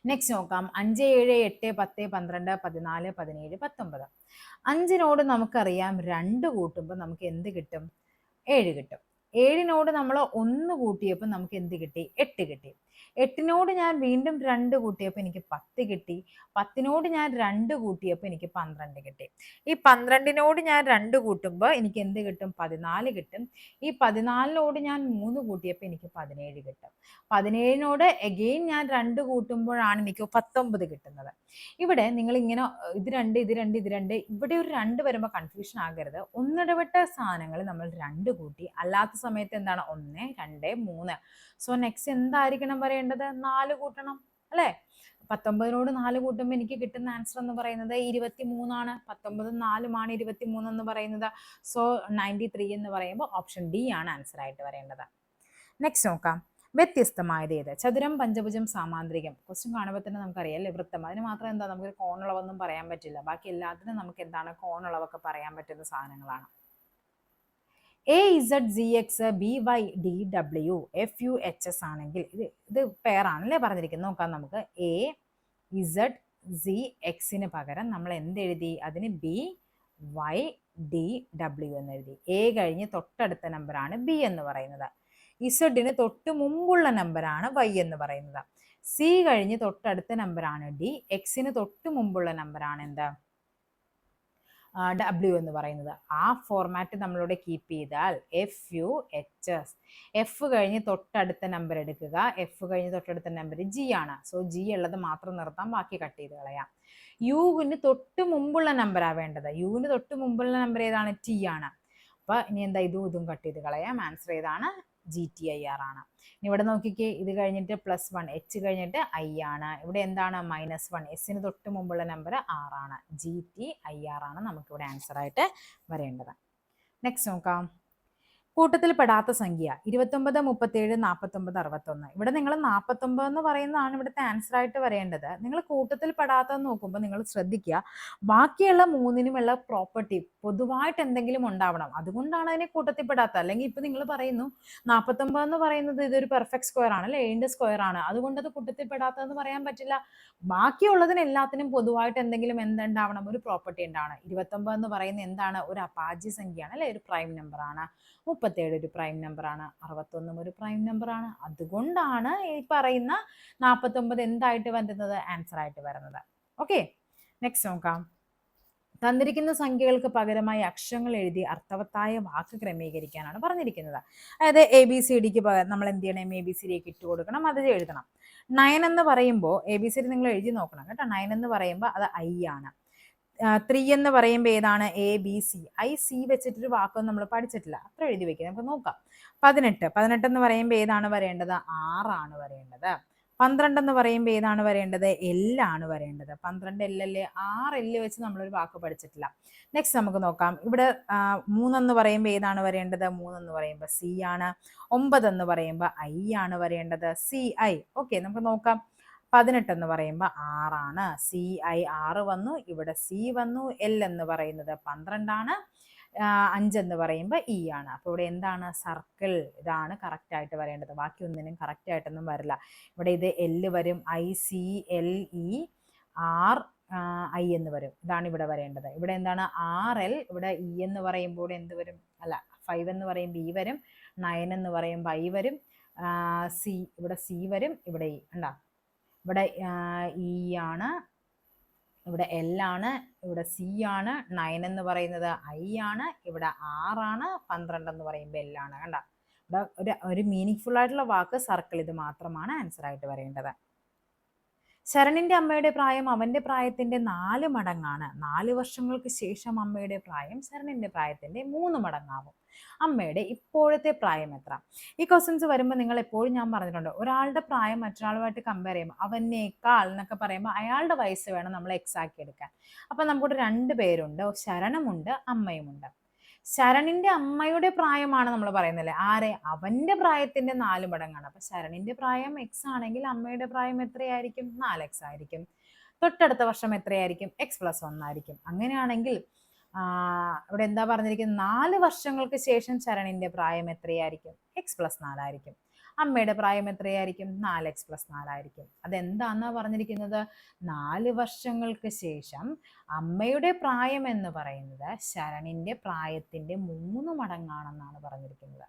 നെക്സ്റ്റ് നോക്കാം 5, 7, 8, 10, 12, 14, 17, 19. 5നോട് നമുക്കറിയാം 2 കൂട്ടുമ്പോൾ നമുക്ക് എന്ത് കിട്ടും? 7 കിട്ടും. 7നോട് നമ്മൾ 1 കൂട്ടിയപ്പോൾ നമുക്ക് എന്ത് കിട്ടി? 8 കിട്ടി. 8നോട് ഞാൻ വീണ്ടും 2 കൂട്ടിയപ്പോൾ എനിക്ക് 10 കിട്ടി. 10നോട് ഞാൻ 2 കൂട്ടിയപ്പോൾ എനിക്ക് 12 കിട്ടി. ഈ 12നോട് ഞാൻ 2 കൂട്ടുമ്പോൾ എനിക്ക് എന്ത് കിട്ടും? 14 കിട്ടും. ഈ 14നോട് ഞാൻ 3 കൂട്ടിയപ്പോൾ എനിക്ക് 17 കിട്ടും. 17നോട് എഗെയിൻ ഞാൻ 2 കൂട്ടുമ്പോഴാണ് എനിക്ക് 19 കിട്ടുന്നത്. ഇവിടെ നിങ്ങൾ ഇങ്ങനെ ഇത് 2 ഇവിടെ ഒരു 2 വരുമ്പോൾ കൺഫ്യൂഷൻ ആകരുത്. ഒന്നിടവിട്ട സാധനങ്ങൾ നമ്മൾ 2 കൂട്ടി, അല്ലാത്ത സമയത്ത് എന്താണ് 1, 2, 3. സോ നെക്സ്റ്റ് എന്തായിരിക്കണം പറയേണ്ടത്? 4 കൂട്ടണം അല്ലേ? 19നോട് 4 കൂട്ടുമ്പോൾ എനിക്ക് കിട്ടുന്ന ആൻസർ എന്ന് പറയുന്നത് 23 ആണ്. 19 4 ആണ് 23 എന്ന് പറയുന്നത്. സോ 93 എന്ന് പറയുമ്പോൾ ഓപ്ഷൻ ഡി ആണ് ആൻസർ ആയിട്ട് വരേണ്ടത്. നെക്സ്റ്റ് നോക്കാം, വ്യത്യസ്തമായത് ഏത്? ചതുരം, പഞ്ചഭുജം, സാമാന്ത്രികം. ക്വസ്റ്റ്യൻ കാണുമ്പോൾ തന്നെ നമുക്കറിയാം അല്ലേ, വൃത്തം. അതിന് മാത്രം എന്താ നമുക്ക് കോണളവൊന്നും പറയാൻ പറ്റില്ല. ബാക്കി എല്ലാത്തിനും നമുക്ക് എന്താണ് കോണളവൊക്കെ പറയാൻ പറ്റുന്ന സാധനങ്ങളാണ്. AZGX BYDW FUHS ആണെങ്കിൽ ഇത് പെയറാണല്ലേ പറഞ്ഞിരിക്കുന്നത്. നോക്കാം നമുക്ക്. AZZXന് പകരം നമ്മൾ എന്തെഴുതി? അതിന് BYDW എന്ന് എഴുതി. A കഴിഞ്ഞ് തൊട്ടടുത്ത നമ്പറാണ് B എന്ന് പറയുന്നത്. ഇസഡിന് തൊട്ട് മുമ്പുള്ള നമ്പറാണ് Y എന്ന് പറയുന്നത്. സി കഴിഞ്ഞ് തൊട്ടടുത്ത നമ്പറാണ് ഡി. എക്സിന് തൊട്ട് മുമ്പുള്ള നമ്പറാണ് എന്താ? W എന്ന് പറയുന്നത്. ആ ഫോർമാറ്റ് നമ്മളിവിടെ കീപ്പ് ചെയ്താൽ FUHS. എഫ് കഴിഞ്ഞ് തൊട്ടടുത്ത നമ്പർ എടുക്കുക. എഫ് കഴിഞ്ഞ് തൊട്ടടുത്ത നമ്പർ G ആണ്. സോ G ഉള്ളത് മാത്രം നിർത്താം, ബാക്കി കട്ട് ചെയ്ത് കളയാം. യുവിന് തൊട്ട് മുമ്പുള്ള നമ്പറാണ് വേണ്ടത്. യുവിന് തൊട്ട് മുമ്പുള്ള നമ്പർ ഏതാണ്? T ആണ്. അപ്പൊ ഇനി എന്താ? ഇതും കട്ട് ചെയ്ത് കളയാം. ആൻസർ ഏതാണ്? GTIR ആണ്. ഇവിടെ നോക്കിക്കേ, ഇത് കഴിഞ്ഞിട്ട് +1, H കഴിഞ്ഞിട്ട് I ആണ്. ഇവിടെ എന്താണ്? -1. എസിന് തൊട്ട് മുമ്പുള്ള നമ്പർ 6 ആണ്. GTIR ആണ് നമുക്കിവിടെ ആൻസർ ആയിട്ട് വരേണ്ടത്. നെക്സ്റ്റ് നോക്കാം, കൂട്ടത്തിൽ പെടാത്ത സംഖ്യ 29, 37, 49, 61. ഇവിടെ നിങ്ങൾ 49 എന്ന് പറയുന്നതാണ് ഇവിടുത്തെ ആൻസർ ആയിട്ട് വരേണ്ടത്. നിങ്ങൾ കൂട്ടത്തിൽ പെടാത്തതെന്ന് നോക്കുമ്പോൾ നിങ്ങൾ ശ്രദ്ധിക്കുക, ബാക്കിയുള്ള 3നുമുള്ള പ്രോപ്പർട്ടി പൊതുവായിട്ട് എന്തെങ്കിലും ഉണ്ടാവണം. അതുകൊണ്ടാണ് അതിനെ കൂട്ടത്തിൽ പെടാത്തത്. അല്ലെങ്കിൽ ഇപ്പൊ നിങ്ങൾ പറയുന്നു 49 എന്ന് പറയുന്നത് ഇതൊരു പെർഫെക്റ്റ് സ്ക്വയർ ആണ് അല്ലെ, 7ന്റെ സ്ക്വയർ ആണ്, അതുകൊണ്ട് അത് കൂട്ടത്തിൽ പെടാത്തതെന്ന് പറയാൻ പറ്റില്ല. ബാക്കിയുള്ളതിന് എല്ലാത്തിനും പൊതുവായിട്ട് എന്തെങ്കിലും എന്തുണ്ടാവണം? ഒരു പ്രോപ്പർട്ടി ഉണ്ടാവണം. 29 എന്ന് പറയുന്നത് എന്താണ്? ഒരു അഭാജ്യ സംഖ്യയാണ് അല്ലെ, ഒരു പ്രൈം നമ്പർ ആണ്. 37 ഒരു പ്രൈം നമ്പറാണ്. 61 ഒരു പ്രൈം നമ്പറാണ്. അതുകൊണ്ടാണ് ഈ പറയുന്ന 49 എന്തായിട്ട് വരുന്നത്? ആൻസർ ആയിട്ട് വരുന്നത്. ഓക്കെ, നെക്സ്റ്റ് നോക്കാം. തന്നിരിക്കുന്ന സംഖ്യകൾക്ക് പകരമായി അക്ഷരങ്ങൾ എഴുതി അർത്ഥവത്തായ വാക്ക് ക്രമീകരിക്കാനാണ് പറഞ്ഞിരിക്കുന്നത്. അതായത് ABCDക്ക് പകരം നമ്മൾ എന്ത് ചെയ്യണം? ABCD ഇട്ട് കൊടുക്കണം, അത് എഴുതണം. 9 എന്ന് പറയുമ്പോൾ ABCD നിങ്ങൾ എഴുതി നോക്കണം കേട്ടോ. 9 എന്ന് പറയുമ്പോൾ അത് I ആണ്. 3 എന്ന് പറയുമ്പോൾ ഏതാണ്? ABC. IC വെച്ചിട്ടൊരു വാക്കൊന്നും നമ്മൾ പഠിച്ചിട്ടില്ല, അത്ര എഴുതി വെക്കുക. നമുക്ക് നോക്കാം. 18 എന്ന് പറയുമ്പോൾ ഏതാണ് വരേണ്ടത്? 6 ആണ് വരേണ്ടത്. 12 എന്ന് പറയുമ്പോൾ ഏതാണ് വരേണ്ടത്? L ആണ് വരേണ്ടത്. 12 L അല്ലേ? 6 L വെച്ച് നമ്മളൊരു വാക്ക് പഠിച്ചിട്ടില്ല. നെക്സ്റ്റ് നമുക്ക് നോക്കാം. ഇവിടെ 3 എന്ന് പറയുമ്പോൾ ഏതാണ് വരേണ്ടത്? 3 എന്ന് പറയുമ്പോൾ C ആണ്. 9 എന്ന് പറയുമ്പോൾ I ആണ് വരേണ്ടത്. CI. ഓക്കെ, നമുക്ക് നോക്കാം. 18 എന്ന് പറയുമ്പോൾ 6 ആണ്. CI 6 വന്നു. ഇവിടെ C വന്നു. L എന്ന് പറയുന്നത് 12 ആണ്. 5 എന്ന് പറയുമ്പോൾ E ആണ്. അപ്പോൾ ഇവിടെ എന്താണ്? സർക്കിൾ. ഇതാണ് കറക്റ്റ് ആയിട്ട് വരേണ്ടത്. ബാക്കി ഒന്നിനും കറക്റ്റ് ആയിട്ടൊന്നും വരില്ല. ഇവിടെ ഇത് L വരും. ICLERI എന്ന് വരും. ഇതാണ് ഇവിടെ വരേണ്ടത്. ഇവിടെ എന്താണ്? RL. ഇവിടെ E എന്ന് പറയുമ്പോൾ എന്ത് വരും? അല്ല, 5 എന്ന് പറയുമ്പോൾ E വരും. 9 എന്ന് പറയുമ്പോൾ I വരും. ഇവിടെ C വരും. ഇവിടെ E ഉണ്ടോ? ഇവിടെ E ആണ്. ഇവിടെ L ആണ്. ഇവിടെ C ആണ്. 9 എന്ന് പറയുന്നത് I ആണ്. ഇവിടെ 6 ആണ്. 12 എന്ന് പറയുമ്പോൾ L ആണ്. കണ്ട, ഇവിടെ ഒരു മീനിങ് ഫുൾ ആയിട്ടുള്ള വാക്ക് സർക്കിൾ. ഇത് മാത്രമാണ് ആൻസർ ആയിട്ട് വരേണ്ടത്. ശരണിന്റെ അമ്മയുടെ പ്രായം അവന്റെ പ്രായത്തിന്റെ 4 മടങ്ങാണ്. 4 വർഷങ്ങൾക്ക് ശേഷം അമ്മയുടെ പ്രായം ശരണിന്റെ പ്രായത്തിന്റെ 3 മടങ്ങാവും. അമ്മയുടെ ഇപ്പോഴത്തെ പ്രായം എത്ര? ഈ ക്വസ്റ്റ്യൻസ് വരുമ്പോൾ നിങ്ങൾ എപ്പോഴും ഞാൻ പറഞ്ഞിട്ടുണ്ട്, ഒരാളുടെ പ്രായം മറ്റൊരാളുമായിട്ട് കമ്പയർ ചെയ്യുമ്പോൾ അവനേക്കാൾ എന്നൊക്കെ പറയുമ്പോൾ അയാളുടെ വയസ്സ് വേണം നമ്മൾ എക്സ് ആക്കി എടുക്കാൻ. അപ്പൊ നമുക്കിവിടെ 2 പേരുണ്ട്, ശരണമുണ്ട്, അമ്മയുമുണ്ട്. ശരണിന്റെ അമ്മയുടെ പ്രായമാണ് നമ്മൾ പറയുന്നില്ലേ, ആരെ? അവന്റെ പ്രായത്തിന്റെ 4 മടങ്ങാണ്. അപ്പൊ ശരണിന്റെ പ്രായം X ആണെങ്കിൽ അമ്മയുടെ പ്രായം എത്രയായിരിക്കും? 4X ആയിരിക്കും. തൊട്ടടുത്ത വർഷം എത്രയായിരിക്കും? X+1 ആയിരിക്കും. അങ്ങനെയാണെങ്കിൽ ഇവിടെ എന്താ പറഞ്ഞിരിക്കുന്നത്? 4 വർഷങ്ങൾക്ക് ശേഷം ശരണിന്റെ പ്രായം എത്രയായിരിക്കും? X+4 ആയിരിക്കും. അമ്മയുടെ പ്രായം എത്രയായിരിക്കും? 4x+4 ആയിരിക്കും. അതെന്താന്നാ പറഞ്ഞിരിക്കുന്നത്? 4 വർഷങ്ങൾക്ക് ശേഷം അമ്മയുടെ പ്രായം എന്ന് പറയുന്നത് ശരണിന്റെ പ്രായത്തിന്റെ 3 മടങ്ങാണെന്നാണ് പറഞ്ഞിരിക്കുന്നത്.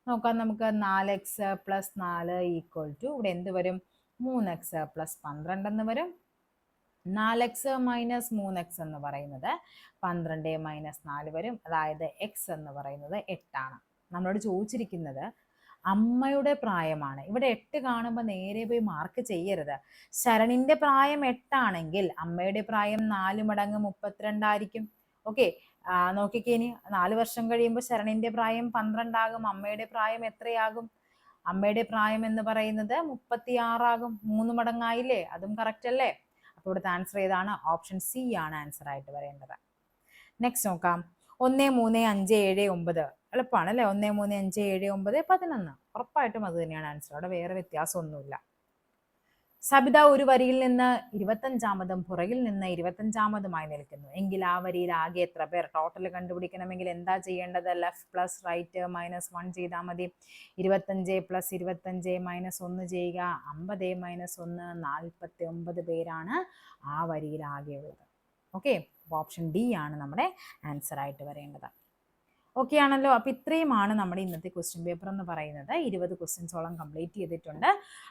നോക്കാം നമുക്ക്. 4x+4 ഈക്വൽ ടു ഇവിടെ എന്ത് വരും? 3x+12 എന്ന് വരും. 4x - 3x എന്ന് പറയുന്നത് 12 - 4 വരും. അതായത് x എന്ന് പറയുന്നത് 8 ആണ്. നമ്മളോട് ചോദിച്ചിരിക്കുന്നത് അമ്മയുടെ പ്രായമാണ്. ഇവിടെ 8 കാണുമ്പോൾ നേരെ പോയി മാർക്ക് ചെയ്യരുത്. ശരണിന്റെ പ്രായം 8 ആണെങ്കിൽ അമ്മയുടെ പ്രായം 4 മടങ്ങ് 32 ആയിരിക്കും. ഓക്കെ, നോക്കിക്കേ. ഇനി 4 വർഷം കഴിയുമ്പോൾ ശരണിന്റെ പ്രായം 12 ആകും. അമ്മയുടെ പ്രായം എത്രയാകും? അമ്മയുടെ പ്രായം എന്ന് പറയുന്നത് 36 ആകും. 3 മടങ്ങായില്ലേ? അതും കറക്റ്റ് അല്ലേ? അപ്പോൾ ഇവിടുത്തെ ആൻസർ ഏതാണ്? ഓപ്ഷൻ സി ആണ് ആൻസർ ആയിട്ട് വരേണ്ടത്. നെക്സ്റ്റ് നോക്കാം. 1, 3, 5, 7, 9. എളുപ്പമാണ് അല്ലേ? 1, 3, 5, 7, 9, 11. ഉറപ്പായിട്ടും അത് തന്നെയാണ് ആൻസർ. അവിടെ വേറെ വ്യത്യാസമൊന്നുമില്ല. സബിത ഒരു വരിയിൽ നിന്ന് 25-മതും പുറകിൽ നിന്ന് 25-മതുമായി നിൽക്കുന്നു എങ്കിൽ ആ വരിയിൽ ആകെ എത്ര പേർ? ടോട്ടൽ കണ്ടുപിടിക്കണമെങ്കിൽ എന്താ ചെയ്യേണ്ടത്? ലെഫ്റ്റ് പ്ലസ് റൈറ്റ് -1 ചെയ്താൽ മതി. 25 + 25 - 1 ചെയ്യുക. 50 - 1 49 പേരാണ് ആ വരിയിൽ ആകെ ഉള്ളത്. ഓക്കെ, ഓപ്ഷൻ ഡി ആണ് നമ്മുടെ ആൻസർ ആയിട്ട് വരേണ്ടത്. ഓക്കെ ആണല്ലോ. അപ്പോൾ ഇത്രയുമാണ് നമ്മുടെ ഇന്നത്തെ ക്വസ്റ്റ്യൻ പേപ്പർ എന്ന് പറയുന്നത്. 20 ക്വസ്റ്റ്യൻസോളം കംപ്ലീറ്റ് ചെയ്തിട്ടുണ്ട്.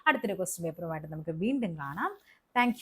അടുത്തൊരു ക്വസ്റ്റ്യൻ പേപ്പറുമായിട്ട് നമുക്ക് വീണ്ടും കാണാം. താങ്ക്